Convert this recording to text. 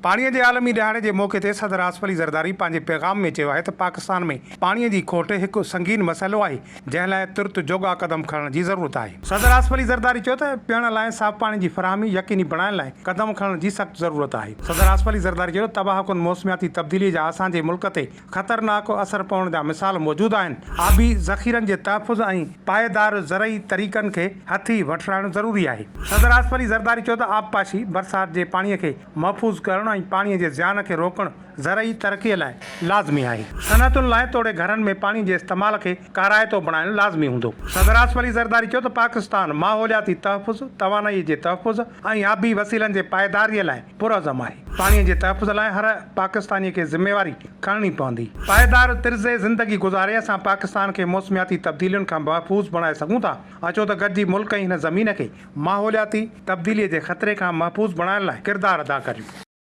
पाणीअ जे आलमी ॾियारे जे मौक़े ते सदर आसिफ अली ज़रदारी पंहिंजे पैगाम में चयो आहे त पाकिस्तान में पाणीअ जी खोट हिकु संगीन मसइलो आहे जंहिं लाइ तुर्त जोगा क़दम खणण जी ज़रूरत आहे। सदर आसिफ अली ज़रदारी चयो त पीअण लाइ साफ़ पाणी जी फराहमी यकीनी बणाइण लाइ क़दम खणण जी सख़्त ज़रूरत आहे। सदर आसिफ अली ज़रदारी चयो तबाहकुन मौसमियाती तब्दीली जा असांजे मुल्क ते ख़तरनाक असर पवण जा मिसाल मौजूदु आहिनि। आबी ज़ख़ीरनि जे तहफ़ुज़ ऐं पाएदार ज़रई तरीक़नि खे हथी वठराइणु ज़रूरी आहे। सदर आसिफ अली ज़रदारी चयो त आबपाशी बरसाति जे पाणीअ खे महफ़ूज़ करणु ऐं पाणीअ जे ज़ियान खे रोकणु ज़रई तरक़ीअ लाइ लाज़मी आहे। सनअतुनि लाइ तोड़े घरनि में पाणी जे इस्तेमाल खे काराइतो बणाइणु लाज़मी हूंदो। सदर आसिफ अली ज़रदारी चयो त पाकिस्तान माहौलियाती तहफ़ुज़, तवानाई जे तहफ़ुज़ ऐं आबी वसीलनि जे पाएदारीअ लाइ पुरअज़म आहे। पाणीअ जे तहफ़ुज़ लाइ हर पाकिस्तानीअ खे ज़िम्मेवारी खणणी पवंदी। पाएदार तिर्ज़े ज़िंदगी गुज़ारे असां पाकिस्तान खे मौसमियाती तब्दीलियुनि खां महफ़ूज़ बणाए सघूं था। अचो त गॾिजी मुल्क ऐं हिन ज़मीन खे माहौलियाती तब्दीलीअ जे ख़तरे खां महफ़ूज़ बणाइण लाइ किरदारु अदा करियूं।